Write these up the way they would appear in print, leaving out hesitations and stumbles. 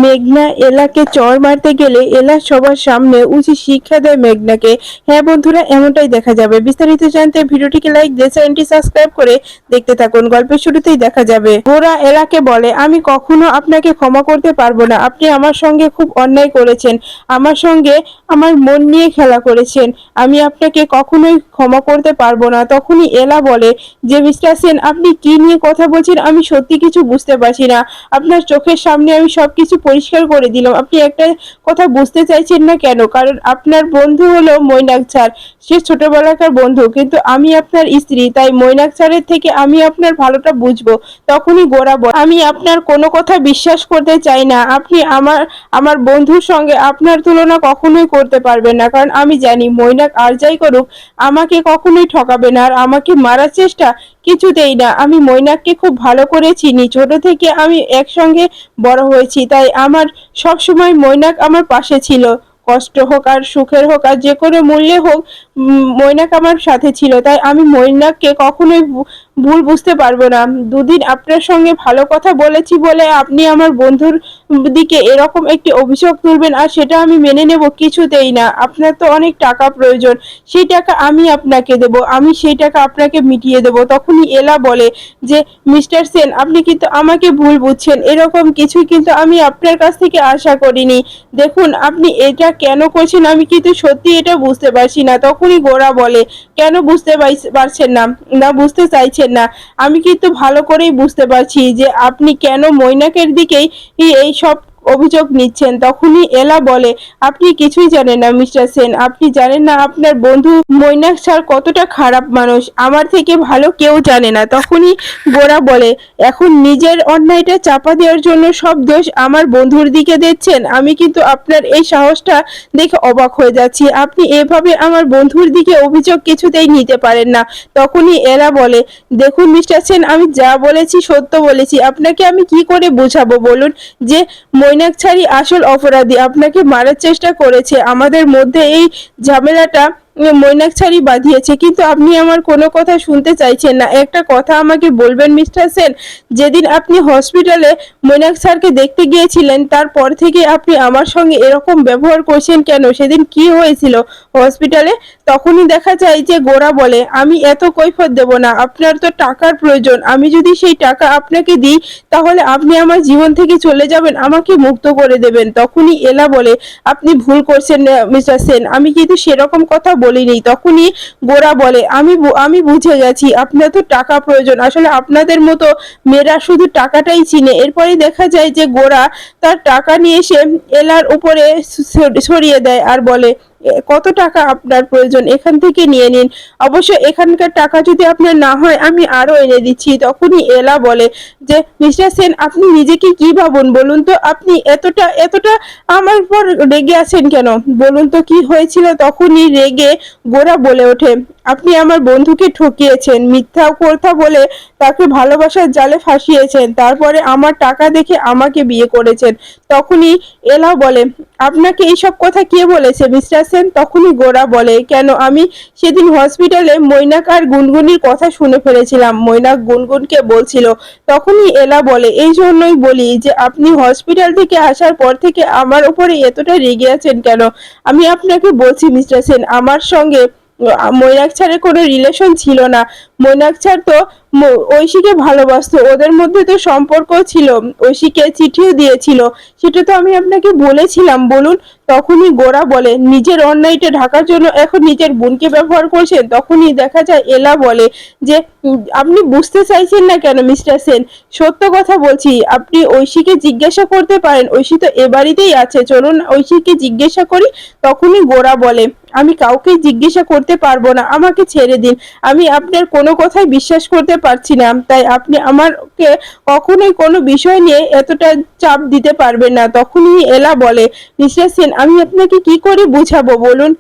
মেঘনা এলাকে চড় মারতে গেলে এলা সবার সামনে উচিত শিক্ষা দেয় মেঘনাকে। হ্যাঁ বন্ধুরা, এমনটাই দেখা যাবে। বিস্তারিত জানতে ভিডিওটিকে লাইক দিয়ে চ্যানেলটি সাবস্ক্রাইব করে দেখতে থাকুন। গল্পের শুরুতেই দেখা যাবে গোরা এলাকে বলে, আমি কখনো আপনাকে ক্ষমা করতে পারবো না। আপনি আমার সঙ্গে খুব অন্যায় করেছেন, আমার সঙ্গে আমার মন নিয়ে খেলা করেছেন। আমি আপনাকে কখনোই ক্ষমা করতে পারবো না। তখনই এলা বলে যে মিস্টার সেন, আপনি কি নিয়ে কথা বলছেন আমি সত্যি কিছু বুঝতে পারছি না। আপনার চোখের সামনে আমি সবকিছু পরিষ্কার করে দিলাম, আপনি একটা কথা বুঝতে চাইছেন না কেন? কারণ আপনার বন্ধু হলো মৈনাক স্যার, সে ছোটবেলাকার বন্ধু, কিন্তু আমি আপনার স্ত্রী, তাই মৈনাক স্যারের থেকে আমি আপনার ভালোটা বুঝবো। তখনই গোরা বলে, আমি আপনার কোনো কথা বিশ্বাস করতে চাই না। আপনি আমার আমার বন্ধুর সঙ্গে আপনার তুলনা কখনোই করতে পারবেন না, কারণ আমি জানি মৈনাক আর যাই করুক আমাকে কখনোই ঠকাবে না, আর আমাকে মারার চেষ্টা কিছুতেই না। আমি মৈনাককে খুব ভালো করে চিনি, ছোট থেকে আমি একসঙ্গে বড় হয়েছি, তাই আমার সব সময় মৈনাক আমার পাশে ছিল। কষ্ট হোক আর সুখের হোক আর যে কোনো মূল্যে হোক, মৈনাক আমার সাথে ছিল, তাই আমি মৈনাককে কখনোই ভুল বুঝতে পারবো না। দুদিন আপনার সঙ্গে ভালো কথা বলেছি বলে আপনি আমার বন্ধুর দিকে এরকম একটি অভিযোগ তুলবেন, আর সেটা আমি মেনে নেব কিছুতেই না। আপনার তো অনেক টাকা প্রয়োজন, সেই টাকা আমি আপনাকে দেব, আমি সেই টাকা আপনাকে মিটিয়ে দেব। তখনই এলা বলে যে মিস্টার সেন, আপনি কিন্তু আমাকে ভুল বুঝছেন, এরকম কিছু কিন্তু আমি আপনার কাছ থেকে আশা করিনি। দেখুন আপনি এটা কেন করছেন আমি কিন্তু সত্যি এটা বুঝতে পারছি না। তখনই গোরা বলে, কেন বুঝতে পারছেন না? না বুঝতে চাইছেন না? আমি কিন্তু ভালো করেই বুঝতে পারছি যে আপনি কেন মৈনাকের দিকেই এই সব অভিযোগ নিচ্ছেন। তখনই এলা বলে, আপনি কিছুই জানেন না মিস্টার সেন, আপনি জানেন না আপনার বন্ধু মৈনাক স্যার কতটা খারাপ মানুষ, আমার থেকে ভালো কেউ জানে না। তখনই গোরা বলে, এখন নিজের অন্যায়টা চাপা দেওয়ার জন্য সব দোষ আমার বন্ধুর দিকে দিচ্ছেন। আমি কিন্তু আপনার এই সাহসটা দেখে অবাক হয়ে যাচ্ছি। আপনি এভাবে আমার বন্ধুর দিকে অভিযোগ কিছুতেই নিতে পারেন না। তখনই এলা বলে, দেখুন মিস্টার সেন, আমি যা বলেছি সত্য বলেছি। আপনাকে আমি কি করে বোঝাবো বলুন যে মৈনাক স্যারই আসল অপরাধী, আপনাকে মারার চেষ্টা করেছে। আমাদের মধ্যে এই ঝামেলাটা মৈনাক স্যারই বাঁধিয়েছে, কিন্তু আপনি আমার কোনো কথা শুনতে চাইছেন না। একটা কথা আমাকে বলবেন মিস্টার সেন, যেদিন আপনি হসপিটালে মৈনাক স্যারকে দেখতে গিয়েছিলেন তারপর থেকে আপনি আমার সঙ্গে এরকম ব্যবহার করছেন কেন? সেদিন কি হয়েছিল হসপিটালে? তখনই দেখা যায় যে গোরা বলে, আমি এত কৈফিয়ত দেব না, আপনার তো টাকার প্রয়োজন, আমি যদি সেই টাকা আপনাকে দিই তাহলে আপনি আমার জীবন থেকে চলে যাবেন, আমাকে মুক্ত করে দেবেন। তখনই এলা বলে, আপনি ভুল করছেন মিস্টার সেন, আমি কিন্তু সেরকম কথা বলিনি। তখনই গোরা বলে, আমি বুঝে গেছি আপনার তো টাকা প্রয়োজন, আসলে আপনাদের মতো মেয়েরা শুধু টাকাটাই চিনে। এরপরে দেখা যায় যে গোরা তার টাকা নিয়ে এসে এলার উপরে ছড়িয়ে দেয় আর বলে, কত টাকা আপনার প্রয়োজন এখান থেকে নিয়ে নিন, অবশ্য এখানকার টাকা যদি আপনার না হয় আমি আরো এনে দিচ্ছি। তখনই এলা বলে যে মিস্টার সেন, আপনি নিজেকে কি ভাবুন বলুন তো, আপনি এতটা এতটা আমার উপর রেগে আছেন কেন বলুন তো কি হয়েছিল? তখনই রেগে গোরা বলে ওঠে, আপনি আমার বন্ধুকে ঠকিয়েছেন, মিথ্যা কথা বলে তাকে ভালোবাসার জালে ফাঁসিয়েছেন, তারপরে আমার টাকা দেখে আমাকে বিয়ে করেছেন। তখনই এলা বলে, আপনাকে এইসব কথা কে বলেছে মিস্টার সেন? তখনই গোরা বলে, কেন, আমি সেদিন হসপিটালে মৈনাক আর গুনগুনির কথা শুনে ফেলেছিলাম, মৈনাক গুনগুনকে বলছিল। তখনই এলা বলে, এই জন্যই বলি যে আপনি হসপিটাল থেকে আসার পর থেকে আমার উপরে এতটা রেগে আছেন কেন? আমি আপনাকে বলছি মিস্টার সেন, আমার সঙ্গে মৈনাক স্যারের কোনো রিলেশন ছিল না। মৈনাক স্যার তো ঐশীকে ভালোবাসতো, ওদের মধ্যে তো সম্পর্ক ছিল, ঐশীকে চিঠিও দিয়েছিল, সেটা তো আমি আপনাকে বলেছিলাম বলুন। তখনই গোরা বলে, নিজের অন্যায়টা ঢাকার জন্য এখন নিজের বোনকে ব্যবহার করছেন। তখনই দেখা যায় এলা বলে যে আপনি বুঝতে চাইছেন না কেন মিস্টার সেন? সত্য কথা বলছি, আপনি ঐশীকে জিজ্ঞাসা করতে পারেন, ঐশী তো এ বাড়িতেই আছে, চলুন ঐশীকে জিজ্ঞাসা করি। তখনই গোরা বলে, আমি কাউকে জিজ্ঞাসা করতে পারবো না, আমাকে ছেড়ে দিন, আমি আপনার কোনো কথাই বিশ্বাস করতে পারছি না, তাই আপনি আমাকে কখনোই কোনো বিষয় নিয়ে এতটা চাপ দিতে পারবেন না। তখনই এলা বলে, মিস্টার সেন, আমি আপনাকে কি করে বুঝাবো বলুন,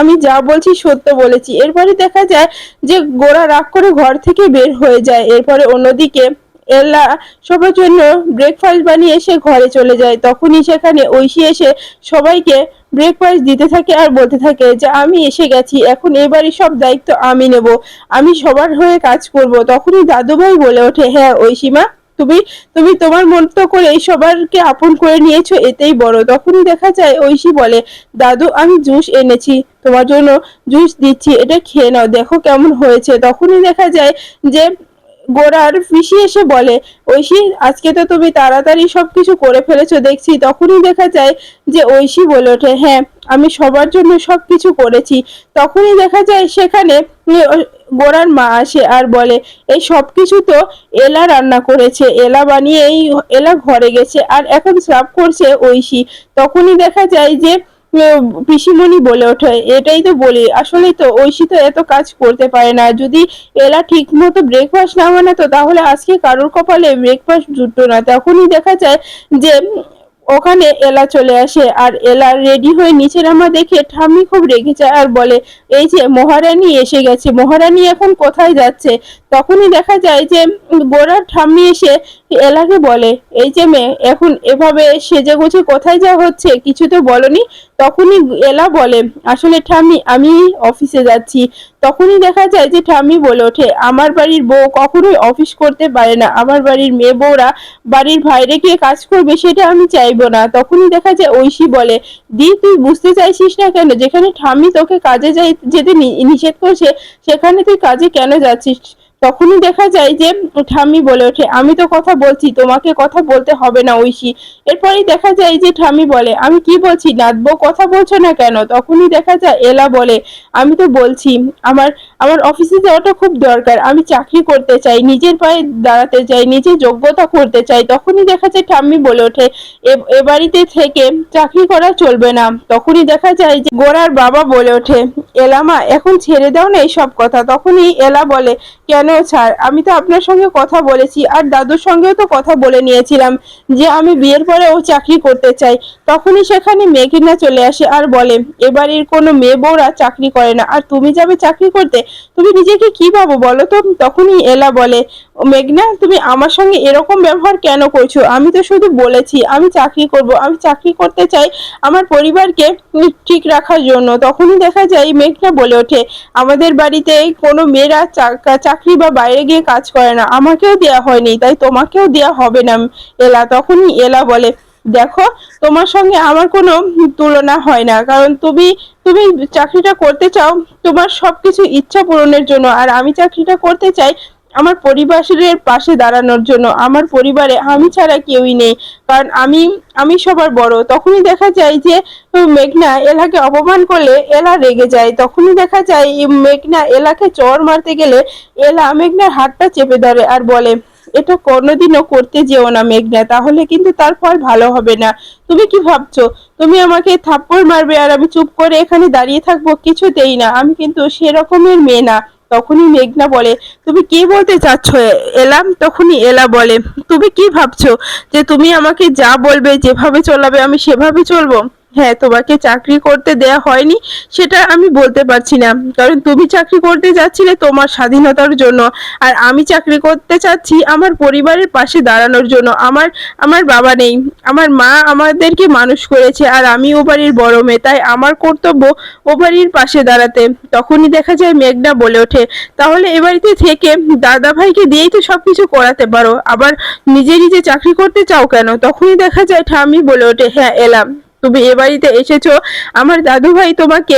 আমি যা বলছি সত্য বলেছি। এরপরে দেখা যায় যে গোরা রাগ করে ঘর থেকে বের হয়ে যায়। এরপরে অন্যদিকে এলা সবার জন্য ব্রেকফাস্ট বানিয়ে এসে ঘরে চলে যায়। তখনই সেখানে ঐশী এসে সবাইকে ব্রেকফাস্ট দিতে থাকে আর বলতে থাকে যে আমি এসে গেছি, এখন এবারই সব দায়িত্ব আমি নেব, আমি সবার হয়ে কাজ করব। তখনই দাদুভাই বলে ওঠে, হ্যাঁ ঐশীমা, তুমি তুমি তোমার মতো করে সবারকে আপন করে নিয়েছো, এতেই বড়। তখনই দেখা যায় ঐশী বলে, দাদু আমি জুস এনেছি, তোমার জন্য জুস দিচ্ছি, এটা খেয়ে নাও, দেখো কেমন হয়েছে। তখনই দেখা যায় যে গোরার পিসি এসে বলে, ঐশী আজকে তো তুমি তাড়াতাড়ি সবকিছু করে ফেলেছো দেখছি। তখনই দেখা যায় যে ঐশী বলে ওঠে, হ্যাঁ আমি সবার জন্য সবকিছু করেছি। তখনই দেখা যায় সেখানে গোরার মা আসে আর বলে, এই সবকিছু তো এলা রান্না করেছে, এলা বানিয়ে এলা ঘরে গেছে আর এখন সার্ভ করছে ঐশী। তখনই দেখা যায় যে পিসিমণি বলে ওঠে, এটাই তো বলি, আসলেই তো ঐশী তো এত কাজ করতে পারে না। যদি এলা ঠিক মতো ব্রেকফাস্ট না বানাতো তাহলে আজকে কারোর কপালে ব্রেকফাস্ট জুটতো না। তখনই দেখা যায় যে ওখানে এলা চলে আসে আর এলা রেডি হয়ে নিচে নামা দেখে ঠাম্মি খুব রেগে যায় আর বলে, এই যে মহারানী এসে গেছে, মহারানী এখন কোথায় যাচ্ছে। তখনই দেখা যায় যে গোরার ঠাম্মি এসে এলাকে বলে, এই যে মেয়ে এখন এভাবে সেজে গুছে কোথায় যাওয়া হচ্ছে, কিছু তো বলনি। তখনই এলা বলে, আসলে ঠাম্মি আমি অফিসে যাচ্ছি। তখনই দেখা যায় যে ঠাম্মি বলে ওঠে, আমার বাড়ির বউ কখনোই অফিস করতে পারে না, আমার বাড়ির মেয়ে বউরা বাড়ির বাইরে গিয়ে কাজ করবে সেটা আমি চাইবো না। তখনই দেখা যায় ঐশী বলে, দি তুই বুঝতে চাইছিস না কেন, যেখানে ঠাম্মি তোকে কাজে যেতে নিষেধ করছে সেখানে তুই কাজে কেন যাচ্ছিস। তখনই দেখা যায় যে ঠাম্মি বলে ওঠে, আমি তো কথা বলছি, তোমাকে কথা বলতে হবে না ঐশী। এরপরেই দেখা যায় যে ঠাম্মি বলে, আমি কি বলছি নাথবো, কথা বলছো না কেন। তখনই দেখা যায় এলা বলে, আমি তো বলছি আমার আমার অফিসে যাওয়াটা খুব দরকার, আমি চাকরি করতে চাই, নিজের পায়ে দাঁড়াতে চাই, নিজের যোগ্যতা করতে চাই। তখনই দেখা যায় ঠাম্মি বলে ওঠে, এ বাড়িতে থেকে চাকরি করা চলবে না। তখনই দেখা যায় যে গোরার বাবা বলে ওঠে, এলামা এখন ছেড়ে দাও না এইসব কথা। তখনই এলা বলে, কেন ছাড়, আমি তো আপনার সঙ্গে কথা বলেছি আর দাদুর সঙ্গেও তো কথা বলে নিয়েছিলাম যে আমি বিয়ের পরে ও চাকরি করতে চাই। তখনই সেখানে মেঘনা চলে আসে আর বলে, এবাড়ির কোনো মেয়ে বউরা চাকরি করে না, আর তুমি যাবে চাকরি করতে, তুমি নিজেকে কি ভাবো বলো তো। তখনই এলা বলে, মেঘনা তুমি আমার সঙ্গে এরকম ব্যবহার কেন করছো, আমি তো শুধু বলেছি আমি চাকরি করব, আমি চাকরি করতে চাই আমার পরিবারকে ঠিক রাখার জন্য। তখনই দেখা যায় মেঘনা বলে ওঠে, আমাদের বাড়িতে কোনো মেয়েরা চাকরি বা বাইরে গিয়ে কাজ করে না, আমাকেও দেয়া হয়নি, তাই তোমাকেও দেয়া হবে না এলা। তখনই এলা বলে, দেখো তোমার সঙ্গে আমার কোনো তুলনা হয় না, কারণ তুমি তুমি চাকরিটা করতে চাও তোমার সবকিছু ইচ্ছা পূরণের জন্য, আর আমি চাকরিটা করতে চাই আমার পরিবারের পাশে দাঁড়ানোর জন্য। আমার পরিবারে আমি ছাড়া কেউই নেই, কারণ আমি সবার বড়। তখনই দেখা যায় যে মেঘনা এলাকে অপমান করলে এলা রেগে যায়। তখনই দেখা যায় মেঘনা এলাকে চড় মারতে গেলে এলা মেঘনার হাতটা চেপে ধরে আর বলে, এটা কোনোদিনও করতে যেও না মেঘনা, তাহলে কিন্তু তার ফল ভালো হবে না। তুমি কি ভাবছো তুমি আমাকে থাপ্পড় মারবে আর আমি চুপ করে এখানে দাঁড়িয়ে থাকবো? কিছুতেই না, আমি কিন্তু সেরকমের মেয়ে না। তখনই মেঘনা বলে, তুমি কি বলতে চাচ্ছ এলাম? তখনই এলা বলে, তুমি কি ভাবছো যে তুমি আমাকে যা বলবে যেভাবে চলাবে আমি সেভাবে চলবো? হ্যাঁ, তোমাকে চাকরি করতে দেয়া হয়নি সেটা আমি বলতে পারছি না, কারণ তুমি চাকরি করতে যাচ্ছিলে তোমার স্বাধীনতার জন্য, আর আমি চাকরি করতে চাচ্ছি আমার পরিবারের পাশে দাঁড়ানোর জন্য। আমার আমার বাবা নেই, আমার মা আমাদেরকে মানুষ করেছে, আর আমি ও বাড়ির বড় মেয়ে, তাই আমার কর্তব্য ও বাড়ির পাশে দাঁড়াতে। তখনই দেখা যায় মেঘনা বলে ওঠে, তাহলে এ বাড়িতে থেকে দাদা ভাইকে দিয়েই তো সবকিছু করাতে পারো, আবার নিজে নিজে চাকরি করতে চাও কেন? তখনই দেখা যায় ঠাম্মি বলে ওঠে, হ্যাঁ এলাম, তুমি এ বাড়িতে এসেছো, আমার দাদু ভাই তোমাকে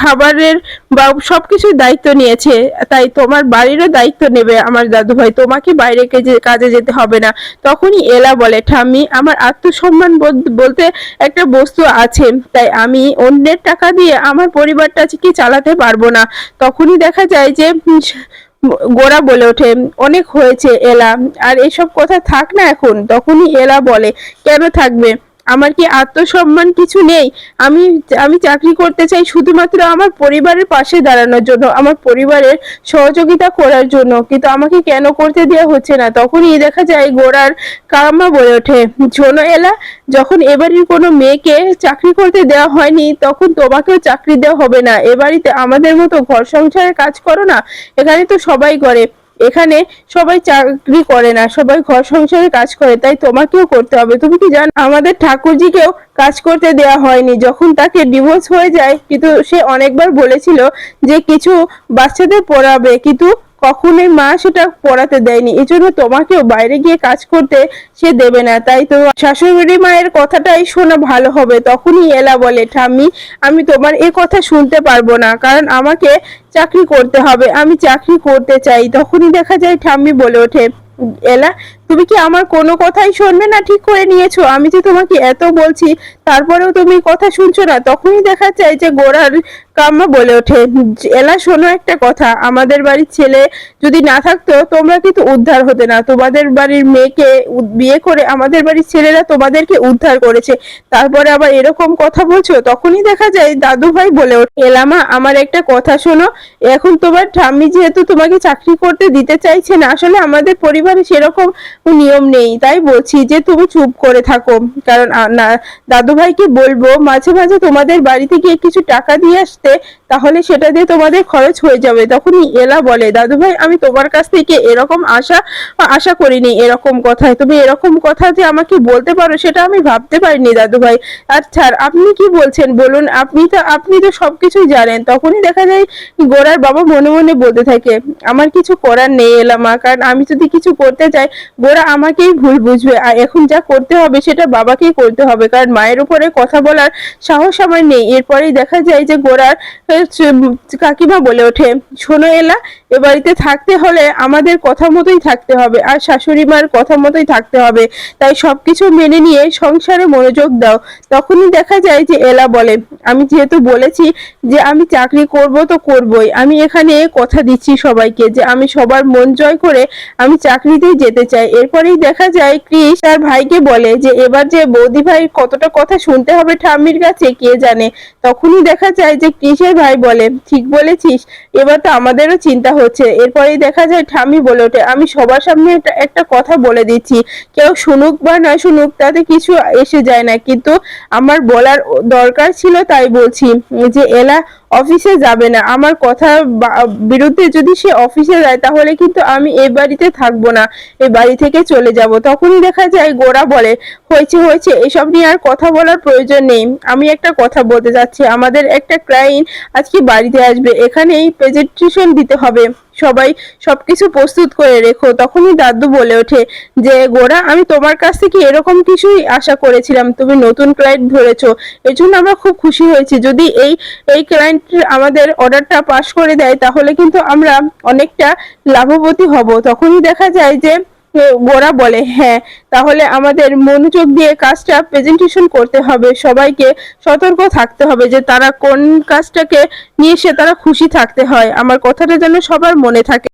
খাবারের বা সবকিছুর দায়িত্ব নিয়েছে, তাই তোমার বাড়িরও দায়িত্ব নেবে আমার দাদু ভাই, তোমাকে বাইরে কাজে যেতে হবে না। তখনই এলা বলে, ঠাম্মি আমার আত্মসম্মান বলতে একটা বস্তু আছে, তাই আমি অন্যের টাকা দিয়ে আমার পরিবারটা কি চালাতে পারবো না। তখনই দেখা যায় যে গোরা বলে ওঠে, অনেক হয়েছে এলা, আর এসব কথা থাক না এখন। তখনই এলা বলে, কেন থাকবে, আমার কি আত্মসম্মান কিছু নেই? আমি আমি চাকরি করতে চাই শুধুমাত্র আমার পরিবারের পাশে দাঁড়ানোর জন্য, আমার পরিবারের সহযোগিতা করার জন্য, কিন্তু আমাকে কেন করতে দেওয়া হচ্ছে না। তখনই দেখা যায় গোরার কাম্মা বলে ওঠে, শোনো এলা, যখন এবাড়ির কোনো মেয়েকে চাকরি করতে দেওয়া হয়নি তখন তোমাকেও চাকরি দেওয়া হবে না। এ বাড়িতে আমাদের মতো ঘর সংসারের কাজ করো না, এখানে তো সবাই করে, এখানে সবাই চাকরি করে না, সবাই ঘর সংসারে কাজ করে, তাই তোমাকেও করতে হবে। তুমি কি জানো আমাদের ঠাকুরজিকেও কাজ করতে দেয়া হয়নি যখন তাকে ডিভোর্স হয়ে যায়, কিন্তু সে অনেকবার বলেছিল যে কিছু বাচ্চাদের পড়াবে, কিন্তু কখনোই মা সেটা পড়াতে দেয়নি, এজন্য তোমাকেও বাইরে গিয়ে কাজ করতে সে দেবে না। তাই তো শাশুড়ি মায়ের কথাটাই শোনা ভালো হবে। তখনই এলা বলে, ঠাম্মি আমি তোমার এ কথা শুনতে পারবো না, কারণ আমাকে চাকরি করতে হবে, আমি চাকরি করতে চাই। তখনই দেখা যায় ঠাম্মি বলে ওঠে, এলা তুমি কি আমার কোনো কথাই শুনবে না ঠিক করে নিয়েছো? আমি যে তোমাকে এত বলছি তারপরেও তুমি কথা শুনছো না। তখনই দেখা যায় যে গোরার কাম্মা বলে ওঠে, এলা শোনো একটা কথা, আমাদের বাড়ির ছেলে যদি না থাকতো তোমরা কিন্তু উদ্ধার হতে না। তোমাদের বাড়ির মেয়েকে বিয়ে করে আমাদের বাড়ির ছেলেরা তোমাদেরকে উদ্ধার করেছে, তারপরে আবার এরকম কথা বলছো। তখনই দেখা যায় দাদু ভাই বলে ওঠে, এলামা আমার একটা কথা শোনো, এখন তোমার ঠাম্মি যেহেতু তোমাকে চাকরি করতে দিতে চাইছে না, আসলে আমাদের পরিবারে সেরকম নিয়ম নেই, তাই বলছি যে তুমি চুপ করে থাকো। কারণ না দাদু ভাইকে বলবো মাঝে মাঝে তোমাদের বাড়িতে গিয়ে কিছু টাকা দিয়ে আসতে, তাহলে সেটা দিয়ে তোমাদের খরচ হয়ে যাবে। তখনই এলা বলে, দাদু ভাই আমি তোমার কাছ থেকে এরকম আশা করিনি, এরকম কথায় তুমি এরকম কথা যে আমাকে বলতে পারো সেটা আমি ভাবতে পারিনি দাদু ভাই। আচ্ছা আপনি কি বলছেন বলুন, আপনি তো সবকিছুই জানেন। তখনই দেখা যায় গোরার বাবা মনে মনে বলতে থাকে, আমার কিছু করার নেই এলামা, কারণ আমি যদি কিছু করতে চাই গোরা আমাকেই ভুল বুঝবে, আর এখন যা করতে হবে সেটা বাবাকেই করতে হবে, কারণ মায়ের উপরে কথা বলার সাহস আমার নেই। এরপরেই দেখা যায় যে গোরার কাকিমা বলে ওঠে, শোনো এলা, এ বাড়িতে থাকতে হলে আমাদের কথা মতোই থাকতে হবে, আর শাশুড়ি মার কথা মতোই থাকতে হবে, তাই সবকিছু মেনে নিয়ে সংসারে মনোযোগ দাও। তখনই দেখা যায় যে এলা বলে, আমি যেহেতু বলেছি যে আমি চাকরি করব তো করবই, আমি এখানে কথা দিচ্ছি সবাইকে যে আমি সবার মন জয় করে আমি চাকরিতেই যেতে চাই। এরপরেই দেখা যায় কৃষ তার ভাইকে বলে যে এবার যে বৌদি ভাই কতটা কথা শুনতে হবে ঠাম্মির কাছে কে জানে। তখনই দেখা যায় যে কৃষের ভাই বলে, ঠিক বলেছিস, এবার তো আমাদেরও চিন্তা হচ্ছে। এরপরেই দেখা যায় ঠাম্মি বলে ওঠে, আমি সবার সামনে একটা কথা বলে দিচ্ছি, কেউ শুনুক বা না শুনুক তাতে কিছু এসে যায় না, কিন্তু আমার বলার দরকার ছিল তাই বলছি যে এলা অফিসে যাবে না। আমার কথা বিরুদ্ধে যদি সে অফিসে যায় তাহলে কিন্তু আমি এই বাড়িতে থাকবো না, এই বাড়ি থেকে চলে যাব। তখনই দেখা যায় গোরা বলে, হয়েছে হয়েছে, এসব নিয়ে আর কথা বলার প্রয়োজন নেই। আমি একটা কথা বলতে চাচ্ছি, আমাদের একটা ক্লায়েন্ট আজকে বাড়িতে আসবে, এখানেই প্রেজেন্টেশন দিতে হবে, সবাই সবকিছু প্রস্তুত করে রেখো। তখনই দাদু বলে ওঠে যে গোরা আমি তোমার কাছ থেকে এরকম কিছুই আশা করেছিলাম, তুমি নতুন ক্লায়েন্ট ধরেছো, এর জন্য আমরা খুব খুশি হয়েছি। যদি এই ক্লায়েন্ট আমাদের অর্ডারটা পাস করে দেয় তাহলে কিন্তু আমরা অনেকটা লাভবতী হব। তখনই দেখা যায় যে গোরা বলে, হ্যাঁ তাহলে আমাদের মনোযোগ দিয়ে কাজটা প্রেজেন্টেশন করতে হবে, সবাইকে সতর্ক থাকতে হবে যে তারা কোন কাজটাকে নিয়ে তারা খুশি থাকতে হয়, আমার কথাটা যেন সবার মনে থাকে।